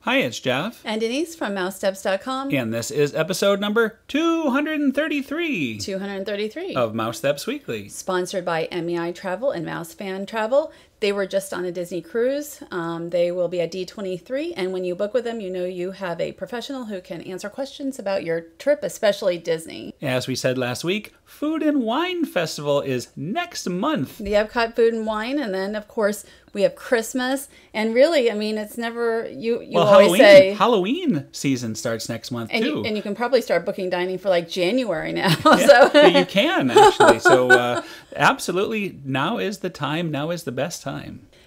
Hi, it's Jeff. And Denise from Mousesteps.com. And this is episode number 233. 233. Of Mousesteps Weekly. Sponsored by MEI Travel and Mouse Fan Travel. They were just on a Disney cruise. They will be at D23. And when you book with them, you know you have a professional who can answer questions about your trip, especially Disney. As we said last week, Food and Wine Festival is next month. The Epcot Food and Wine. And then, of course, we have Christmas. And really, I mean, it's never, you always say... Halloween season starts next month, too. And you can probably start booking dining for like January now. Yeah, so. You can, actually. So absolutely, now is the time. Now is the best time.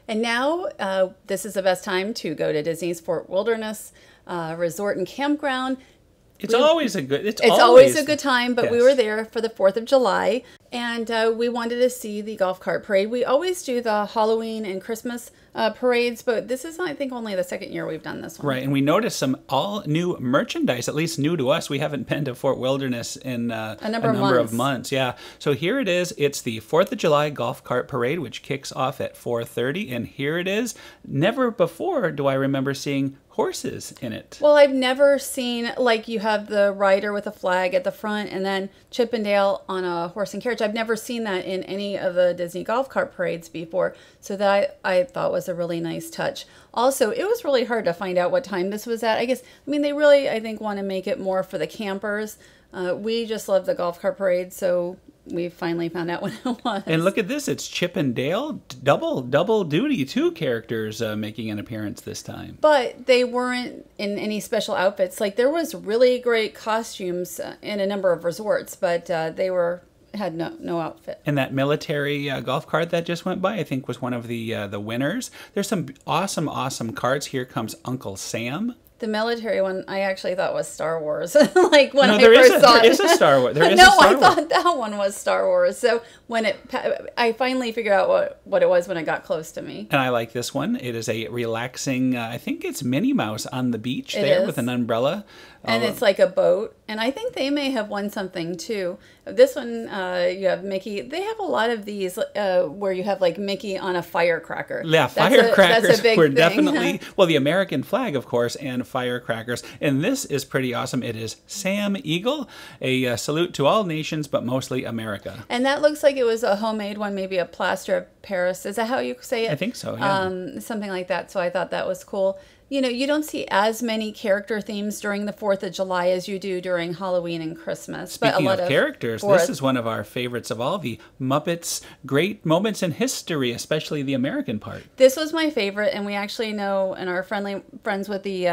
And now, this is the best time to go to Disney's Fort Wilderness Resort and Campground. It's always a good. It's always a good time, but yes. We were there for the 4th of July, and we wanted to see the golf cart parade. We always do the Halloween and Christmas parades, but this is, I think, only the second year we've done this one. Right, and we noticed some all-new merchandise, at least new to us. We haven't been to Fort Wilderness in a number of months. Yeah, so here it is. It's the 4th of July Golf Cart Parade, which kicks off at 4:30, and here it is. Never before do I remember seeing horses in it. Well, I've never seen, like, you have the rider with a flag at the front and then Chip and Dale on a horse and carriage. I've never seen that in any of the Disney golf cart parades before, so that I thought was a really nice touch. Also, it was really hard to find out what time this was at. I mean, they really, I think, want to make it more for the campers. We just love the golf cart parade, so we finally found out when it was. And look at this. It's Chip and Dale. Double duty. 2 characters making an appearance this time. But they weren't in any special outfits. Like, there was really great costumes in a number of resorts, but they had no outfit. And that military golf cart that just went by, I think, was one of the winners. There's some awesome carts. Here comes Uncle Sam. The military one, I actually thought was Star Wars. Like when I first saw it. There is a Star Wars. I thought that one was Star Wars. So when I finally figured out what it was when it got close to me. And I like this one. It is a relaxing, I think it's Minnie Mouse on the beach with an umbrella. And it's like a boat. And I think they may have won something too. This one, you have Mickey. They have a lot of these where you have like Mickey on a firecracker. Yeah, firecrackers that's a big were thing. definitely, well, the American flag, of course, and firecrackers. And this is pretty awesome. It is Sam Eagle, a salute to all nations, but mostly America. And that looks like it was a homemade one, maybe a plaster of Paris. Is that how you say it? I think so, yeah. Something like that. So I thought that was cool. You know, you don't see as many character themes during the 4th of July as you do during Halloween and Christmas. Speaking of characters, this is one of our favorites of all, the Muppets Great Moments in History, especially the American part. This was my favorite, and we actually know and are friends with the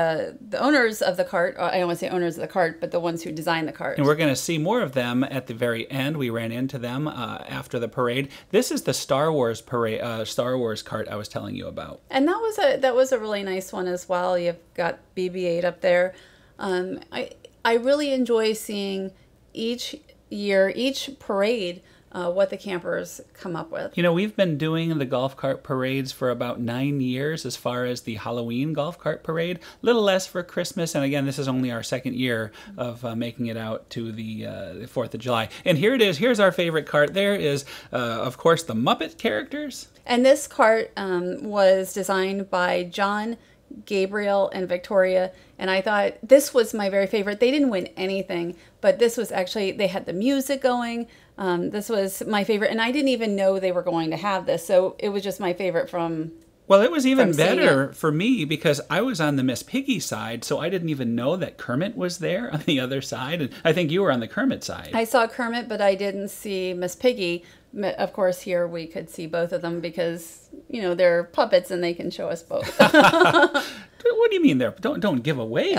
owners of the cart. I don't want to say owners of the cart, but the ones who designed the cart. And we're going to see more of them at the very end. We ran into them after the parade. This is the Star Wars parade, Star Wars cart I was telling you about. And that was a really nice one as well. You've got BB-8 up there. I really enjoy seeing each parade what the campers come up with. You know, we've been doing the golf cart parades for about 9 years as far as the Halloween golf cart parade. A little less for Christmas, and again, this is only our 2nd year of making it out to the 4th of July. And here it is. Here's our favorite cart. There is, of course, the Muppet characters. And this cart was designed by John, Gabriel, and Victoria, and I thought this was my very favorite. They didn't win anything, but this was actually, they had the music going. This was my favorite, and I didn't even know they were going to have this, so it was just my favorite from... Well, it was even better for me because I was on the Miss Piggy side, so I didn't even know that Kermit was there on the other side, and I think you were on the Kermit side. I saw Kermit, but I didn't see Miss Piggy. Of course, here we could see both of them because, you know, they're puppets and they can show us both. What do you mean there? Don't give away.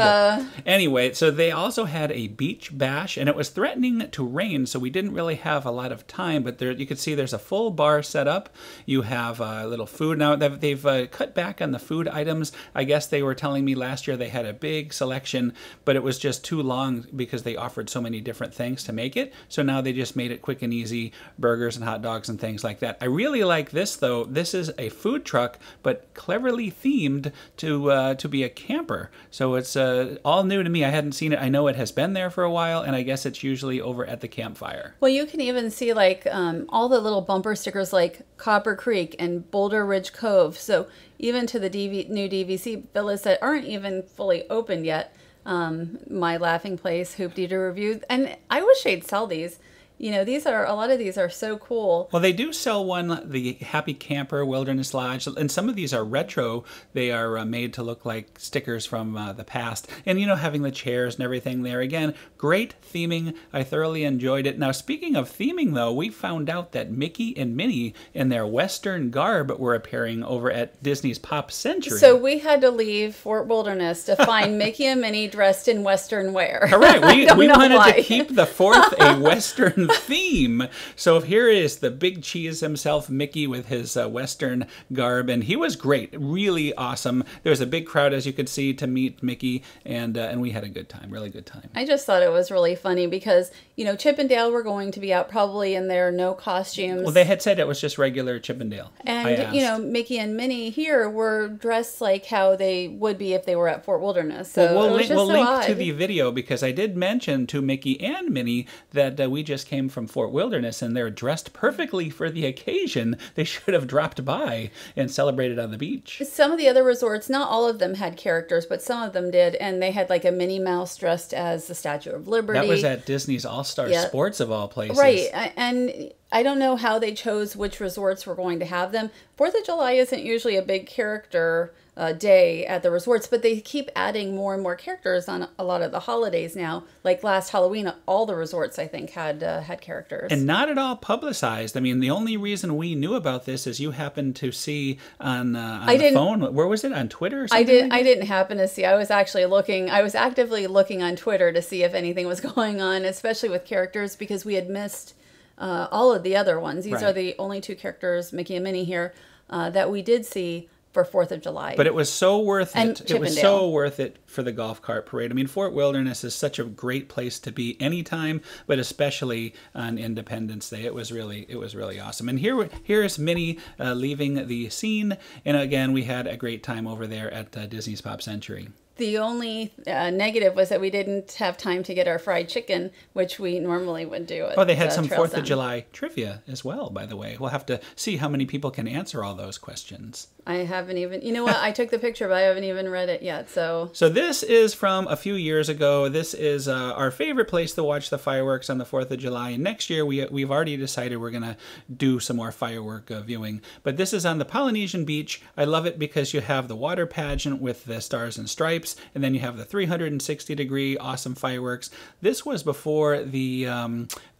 Anyway, so they also had a beach bash, and it was threatening to rain, so we didn't really have a lot of time. But there, you can see there's a full bar set up. You have a little food. Now they've cut back on the food items. I guess they were telling me last year they had a big selection, but it was just too long because they offered so many different things to make it. So now they just made it quick and easy, burgers and hot dogs and things like that. I really like this though. This is a food truck, but cleverly themed to be be a camper. So it's all new to me. I hadn't seen it. I know it has been there for a while, and I guess it's usually over at the campfire. Well, you can even see like all the little bumper stickers like Copper Creek and Boulder Ridge Cove. So even to the new DVC villas that aren't even fully opened yet, My Laughing Place, Hoop-Dee-Doo Review, and I wish they'd sell these. You know, a lot of these are so cool. Well, they do sell one, the Happy Camper Wilderness Lodge, and some of these are retro. They are made to look like stickers from the past. And, you know, having the chairs and everything there. Again, great theming. I thoroughly enjoyed it. Now, speaking of theming, though, we found out that Mickey and Minnie in their Western garb were appearing over at Disney's Pop Century. So we had to leave Fort Wilderness to find Mickey and Minnie dressed in Western wear. Correct. We wanted to keep the 4th a Western theme. So here is the big cheese himself, Mickey, with his Western garb, and he was great, really awesome. There was a big crowd, as you could see, to meet Mickey, and we had a good time, really good time. I just thought it was really funny because, you know, Chip and Dale were going to be out probably in their no costumes. Well, they had said it was just regular Chip and Dale. And, you know, Mickey and Minnie here were dressed like how they would be if they were at Fort Wilderness. So well, we'll link to the video, because I did mention to Mickey and Minnie that we just came from Fort Wilderness, and they're dressed perfectly for the occasion. They should have dropped by and celebrated on the beach. Some of the other resorts, not all of them had characters, but some of them did, and they had like a Minnie Mouse dressed as the Statue of Liberty. That was at Disney's All-Star Sports, of all places. Right, and I don't know how they chose which resorts were going to have them. 4th of July isn't usually a big character day at the resorts, but they keep adding more and more characters on a lot of the holidays now. Like last Halloween, all the resorts, I think, had characters. And not at all publicized. I mean, the only reason we knew about this is you happened to see on the phone. Where was it? On Twitter or something? I didn't happen to see. I was actually looking. I was actively looking on Twitter to see if anything was going on, especially with characters, because we had missed all of the other ones. These are the only 2 characters, Mickey and Minnie here, that we did see for 4th of July. But it was so worth it. It was Chippendale. so worth it for the golf cart parade. I mean, Fort Wilderness is such a great place to be anytime, but especially on Independence Day. It was really awesome. And here is Minnie leaving the scene. And again, we had a great time over there at Disney's Pop Century. The only negative was that we didn't have time to get our fried chicken, which we normally would do. Oh, they had some 4th of July trivia as well, by the way. We'll have to see how many people can answer all those questions. I haven't even, you know what, I took the picture, but I haven't even read it yet, so. So this is from a few years ago. This is our favorite place to watch the fireworks on the 4th of July. And next year, we've already decided we're going to do some more firework viewing. But this is on the Polynesian beach. I love it because you have the water pageant with the stars and stripes, and then you have the 360-degree awesome fireworks. This was before the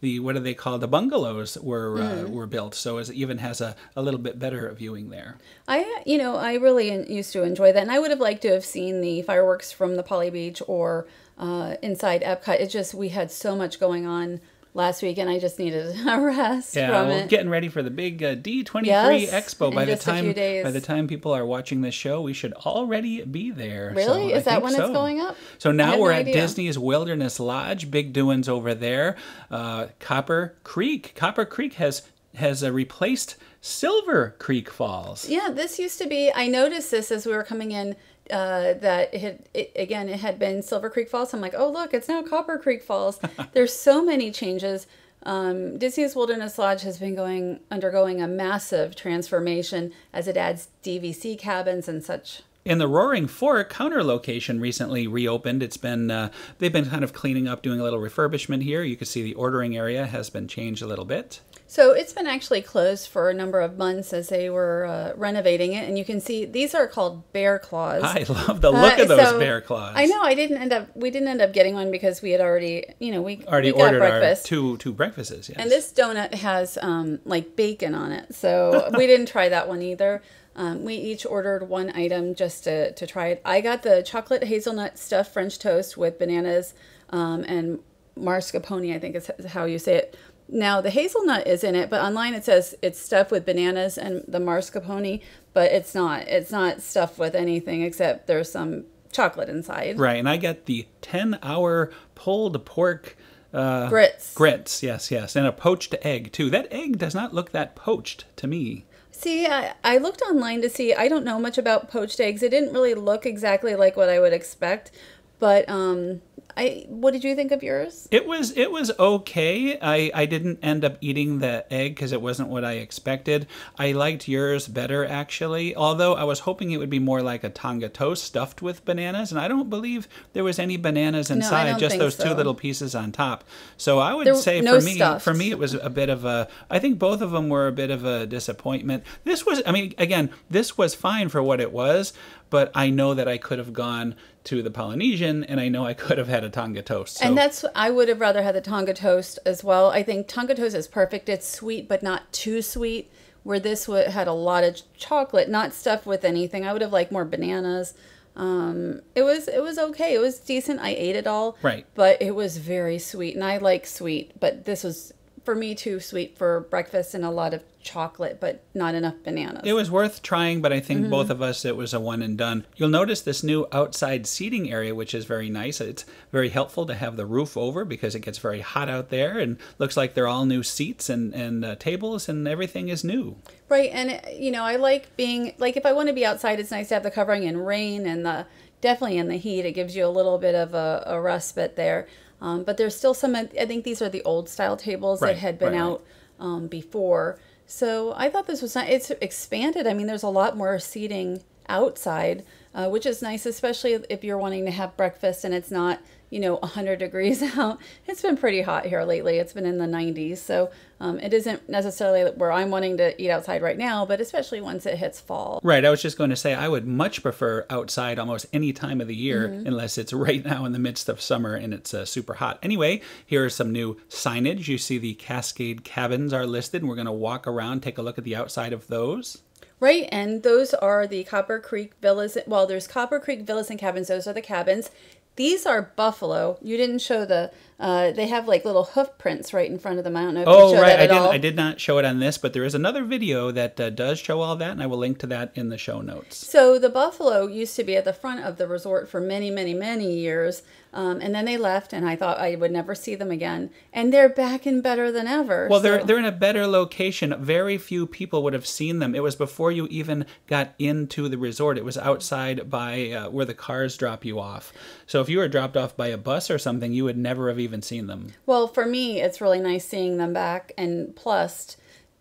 what do they call, the bungalows were built, so it even has a little bit better viewing there. I really used to enjoy that, and I would have liked to have seen the fireworks from the Poly Beach or inside Epcot. It's just we had so much going on last week, and I just needed a rest from it. Getting ready for the big D23 Expo. By the time people are watching this show, we should already be there. Really? Is that when it's going up? So now we're at Disney's Wilderness Lodge. Big doings over there. Copper Creek. Copper Creek has replaced Silver Creek Falls. Yeah, this used to be, I noticed this as we were coming in, that it had been Silver Creek Falls. I'm like, oh, look, it's now Copper Creek Falls. There's so many changes. Disney's Wilderness Lodge has been undergoing a massive transformation as it adds DVC cabins and such. In the Roaring Fork, Counter location recently reopened. It's been they've been kind of cleaning up, doing a little refurbishment here. You can see the ordering area has been changed a little bit. So it's been actually closed for a number of months as they were renovating it, and you can see these are called bear claws. I love the look of those bear claws. I know. We didn't end up getting one because we had already, we ordered got breakfast. our two breakfasts. Yes. And this donut has like bacon on it, so we didn't try that one either. We each ordered one item just to try it. I got the chocolate hazelnut stuffed French toast with bananas and mascarpone, I think is how you say it. Now, the hazelnut is in it, but online it says it's stuffed with bananas and the mascarpone, but it's not. It's not stuffed with anything except there's some chocolate inside. Right, and I got the 10-hour pulled pork grits. Grits, yes, and a poached egg, too. That egg does not look that poached to me. See, I looked online to see, I don't know much about poached eggs. It didn't really look exactly like what I would expect, but what did you think of yours? It was okay. I didn't end up eating the egg because it wasn't what I expected. I liked yours better, actually, although I was hoping it would be more like a Tonga Toast stuffed with bananas, and I don't believe there was any bananas inside, no, just those two little pieces on top. So I would say for me it was a bit of a, I think both of them were a bit of a disappointment. This was, I mean, again, this was fine for what it was, but I know that I could have gone to the Polynesian, and I know I could have had a Tonga Toast. So. And I would have rather had the Tonga Toast as well. I think Tonga Toast is perfect. It's sweet, but not too sweet, where this had a lot of chocolate, not stuffed with anything. I would have liked more bananas. It was okay. It was decent. I ate it all. Right. But it was very sweet, and I like sweet, but this was, for me, too sweet for breakfast, and a lot of chocolate, but not enough bananas. It was worth trying, but I think both of us, it was a one and done. You'll notice this new outside seating area, which is very nice. It's very helpful to have the roof over because it gets very hot out there, and looks like they're all new seats and tables, and everything is new. Right, and I like being, like, if I want to be outside, it's nice to have the covering in rain and definitely in the heat. It gives you a little bit of a respite there. But there's still some, I think these are the old style tables that had been out before. So I thought this was nice. It's expanded. I mean, there's a lot more seating outside, which is nice, especially if you're wanting to have breakfast and it's not, 100 degrees out. It's been pretty hot here lately. It's been in the 90s. So it isn't necessarily where I'm wanting to eat outside right now, but especially once it hits fall. Right. I was just going to say, I would much prefer outside almost any time of the year, unless it's right now in the midst of summer and it's super hot. Anyway, here are some new signage. You see the Cascade Cabins are listed, and we're going to walk around, take a look at the outside of those. Right, and those are the Copper Creek Villas. Well, there's Copper Creek Villas and Cabins. Those are the cabins. These are buffalo. You didn't show they have like little hoof prints right in front of them. I don't know if you showed that at all. I did not show it on this, but there is another video that does show all that, and I will link to that in the show notes. So the buffalo used to be at the front of the resort for many, many, many years, and then they left, and I thought I would never see them again. And they're back and better than ever. Well, they're in a better location. Very few people would have seen them. It was before you even got into the resort. It was outside by where the cars drop you off. So if you were dropped off by a bus or something, you would never have even seen them. Well, for me, it's really nice seeing them back, and plus,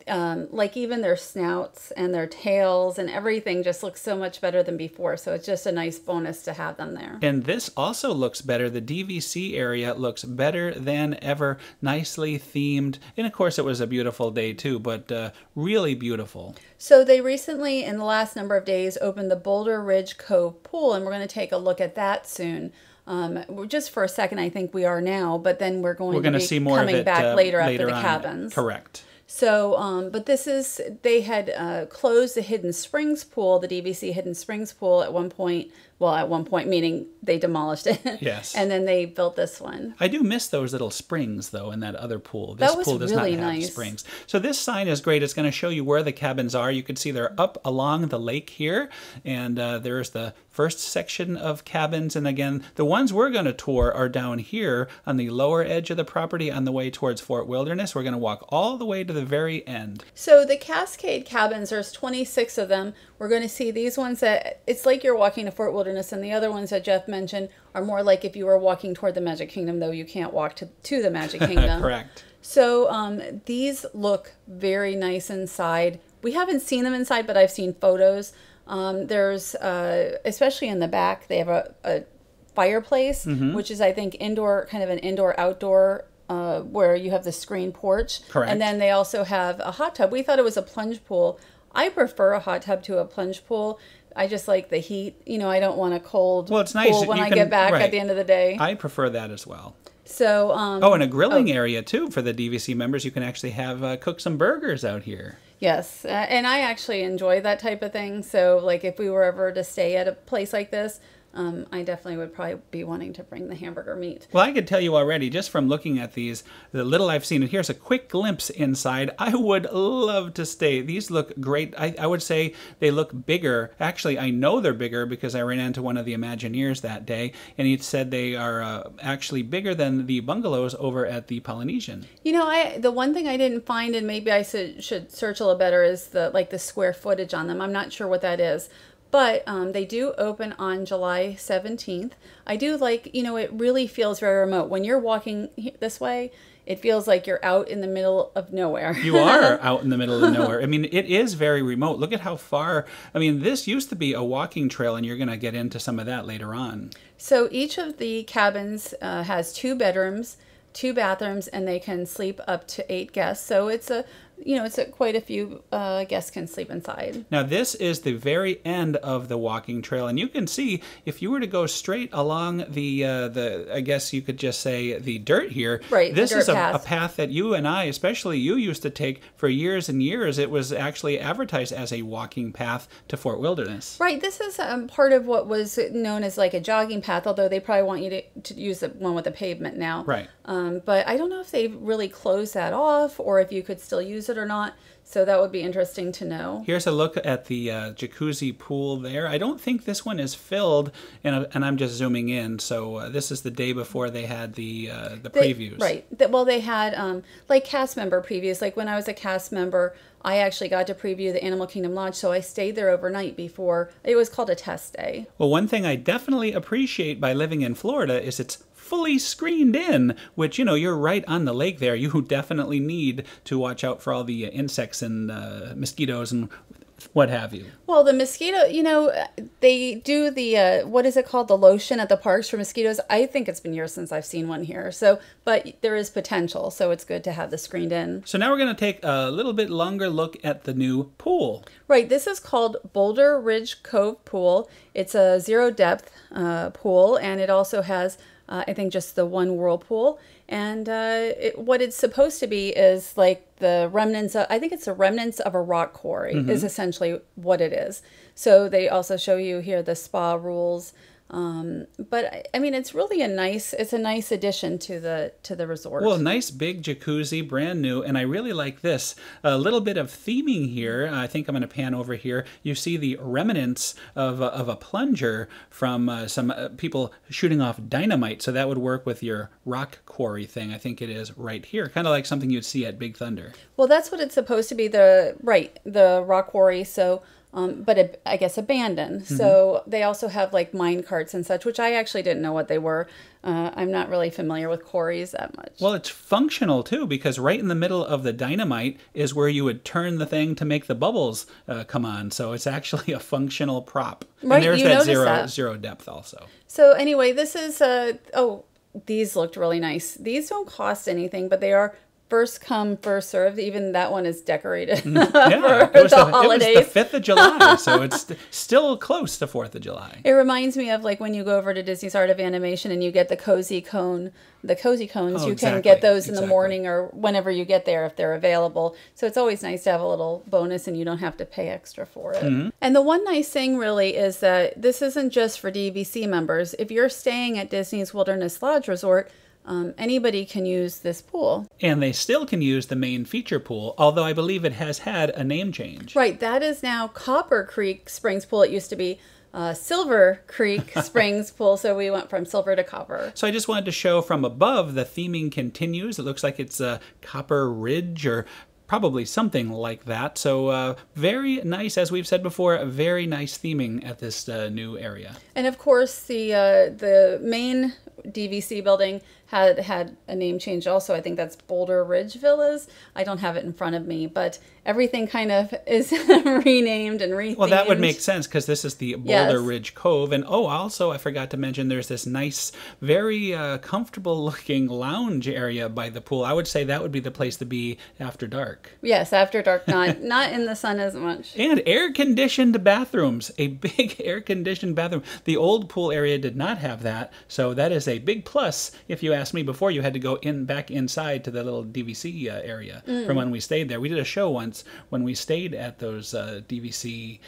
like even their snouts and their tails and everything just looks so much better than before. So it's just a nice bonus to have them there. And this also looks better. The DVC area looks better than ever, nicely themed. And of course, it was a beautiful day too, but really beautiful. So they recently, in the last number of days, opened the Boulder Creek Cove Pool, and we're going to take a look at that soon. Just for a second, I think we are now, but then we're going to be see more coming of it, back later after the on. cabins. Correct. So, but they had closed the Hidden Springs pool, the DVC Hidden Springs pool at one point. Well, at one point, meaning they demolished it. Yes. And then they built this one. I do miss those little springs, though, in that other pool. This pool does really not have nice. springs. So this sign is great. It's going to show you where the cabins are. You can see they're up along the lake here. And there's the first section of cabins. And again, the ones we're going to tour are down here on the lower edge of the property on the way towards Fort Wilderness. We're going to walk all the way to the very end. So the Cascade Cabins, there's 26 of them. We're going to see these ones that, it's like you're walking to Fort Wilderness, and the other ones that Jeff mentioned are more like if you were walking toward the Magic Kingdom, though you can't walk to the Magic Kingdom. Correct. So these look very nice inside. We haven't seen them inside, but I've seen photos. There's, especially in the back, they have a fireplace, which is, I think, indoor, kind of an indoor-outdoor where you have the screen porch. Correct. And then they also have a hot tub. We thought it was a plunge pool. I prefer a hot tub to a plunge pool. I just like the heat. I don't want a cold it's nice. pool when I get back at the end of the day. I prefer that as well. So, and a grilling area, too, for the DVC members. You can actually have cook some burgers out here. Yes, and I actually enjoy that type of thing. So, like, if we were ever to stay at a place like this, I definitely would probably be wanting to bring the hamburger meat. Well, I could tell you already, just from looking at these, the little I've seen, and here's a quick glimpse inside. I would love to stay. These look great. I would say they look bigger. Actually, I know they're bigger because I ran into one of the Imagineers that day, and he said they are actually bigger than the bungalows over at the Polynesian. You know, the one thing I didn't find, and maybe I should search a little better, is the square footage on them. I'm not sure what that is. But they do open on July 17th. I do like, you know, it really feels very remote. When you're walking this way, it feels like you're out in the middle of nowhere. You are out in the middle of nowhere. I mean, it is very remote. Look at how far. I mean, this used to be a walking trail, and you're going to get into some of that later on. So each of the cabins has 2 bedrooms, 2 bathrooms, and they can sleep up to 8 guests. So it's quite a few guests can sleep inside. Now this is the very end of the walking trail, and you can see if you were to go straight along the I guess you could just say the dirt here. Right. This is a path that you and I, especially you, used to take for years and years. It was actually advertised as a walking path to Fort Wilderness. Right. This is part of what was known as like a jogging path, although they probably want you to use the one with the pavement now. Right. But I don't know if they've really closed that off or if you could still use it or not. So that would be interesting to know. Here's a look at the jacuzzi pool there. I don't think this one is filled, and I'm just zooming in. So this is the day before they had the previews. Right. Well, they had like cast member previews. Like when I was a cast member, I actually got to preview the Animal Kingdom Lodge, so I stayed there overnight before. It was called a test day. Well, one thing I definitely appreciate by living in Florida is it's fully screened in, which, you know, you're right on the lake there. You definitely need to watch out for all the insects and mosquitoes and what have you. Well, the mosquito, you know, they do the, what is it called? The lotion at the parks for mosquitoes. I think it's been years since I've seen one here. So, but there is potential. So it's good to have the screened in. So now we're going to take a little bit longer look at the new pool. Right. This is called Boulder Creek Cove Pool. It's a 0 depth pool, and it also has I think just the one whirlpool. And what it's supposed to be is like the remnants of, I think it's the remnants of a rock quarry is essentially what it is. So they also show you here the spa rules. But I mean, it's really a nice addition to the resort. Well, nice big jacuzzi, brand new. And I really like this, a little bit of theming here. I think I'm going to pan over here. You see the remnants of a plunger from some people shooting off dynamite. So that would work with your rock quarry thing. I think it is right here. Kind of like something you'd see at Big Thunder. Well, that's what it's supposed to be, the rock quarry. So but I guess abandoned. So they also have like mine carts and such, which I actually didn't know what they were. I'm not really familiar with quarries that much. Well, it's functional too, because right in the middle of the dynamite is where you would turn the thing to make the bubbles come on. So it's actually a functional prop. Right, and there's that zero depth also. So anyway, this is, these looked really nice. These don't cost anything, but they are first come, first served. Even that one is decorated for the holidays. It was the 5th of July, so it's still close to 4th of July. It reminds me of like when you go over to Disney's Art of Animation and you get the cozy cones. You can get those in the morning or whenever you get there if they're available. So it's always nice to have a little bonus and you don't have to pay extra for it. And the one nice thing really is that this isn't just for DVC members. If you're staying at Disney's Wilderness Lodge Resort, anybody can use this pool. And they still can use the main feature pool, although I believe it has had a name change. Right, that is now Copper Creek Springs Pool. It used to be Silver Creek Springs Pool, so we went from silver to copper. So I just wanted to show from above the theming continues. It looks like it's a Copper Ridge or probably something like that. So very nice, as we've said before, very nice theming at this new area. And of course, the main DVC building had a name change also. I think that's Boulder Ridge Villas. I don't have it in front of me, but everything kind of is renamed and rethemed. Well, that would make sense because this is the Boulder Ridge Cove. And also I forgot to mention there's this nice, very comfortable looking lounge area by the pool. I would say that would be the place to be after dark. dark. Yes, after dark, not in the sun as much. And air-conditioned bathrooms, a big air-conditioned bathroom. The old pool area did not have that, so that is a big plus. If you ask me, before you had to go back inside to the little DVC area from when we stayed there. We did a show once when we stayed at those DVC,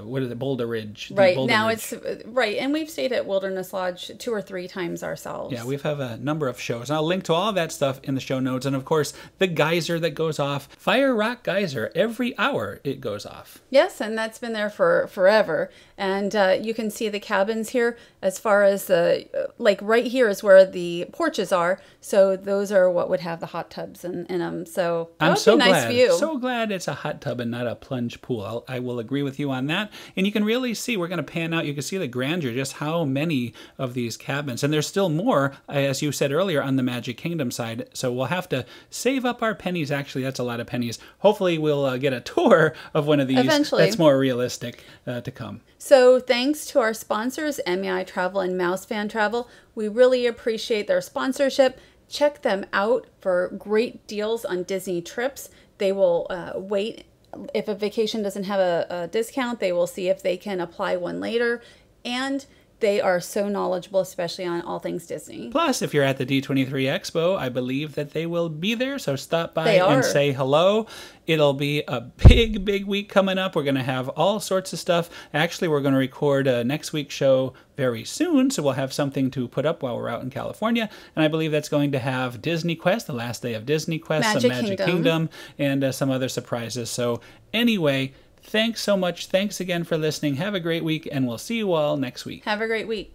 what is it, Boulder Ridge. Right, Boulder now Ridge. it's, right, and we've stayed at Wilderness Lodge 2 or 3 times ourselves. Yeah, we have a number of shows. And I'll link to all that stuff in the show notes. And of course, the geyser that goes off, Fire Rock Geyser, every hour it goes off. Yes, and that's been there for forever. And you can see the cabins here as far as the, like right here is where the porches are. So those are what would have the hot tubs in them. So that would be a nice view. So glad it's a hot tub and not a plunge pool. I will agree with you on that. And you can really see, we're going to pan out, you can see the grandeur, just how many of these cabins. And there's still more, as you said earlier, on the Magic Kingdom side. So we'll have to save up our pennies. Actually, that's a lot of pennies. Hopefully we'll get a tour of one of these eventually. That's more realistic to come. So thanks to our sponsors, MEI Travel and Mouse Fan Travel. We really appreciate their sponsorship. Check them out for great deals on Disney trips. They will wait. If a vacation doesn't have a discount, they will see if they can apply one later. And they are so knowledgeable, especially on all things Disney. Plus, if you're at the D23 Expo, I believe that they will be there. So stop by and say hello. It'll be a big, big week coming up. We're going to have all sorts of stuff. Actually, we're going to record next week's show very soon. So we'll have something to put up while we're out in California. And I believe that's going to have Disney Quest, the last day of Disney Quest, some Magic Kingdom, and some other surprises. So anyway, thanks so much. Thanks again for listening. Have a great week, and we'll see you all next week. Have a great week.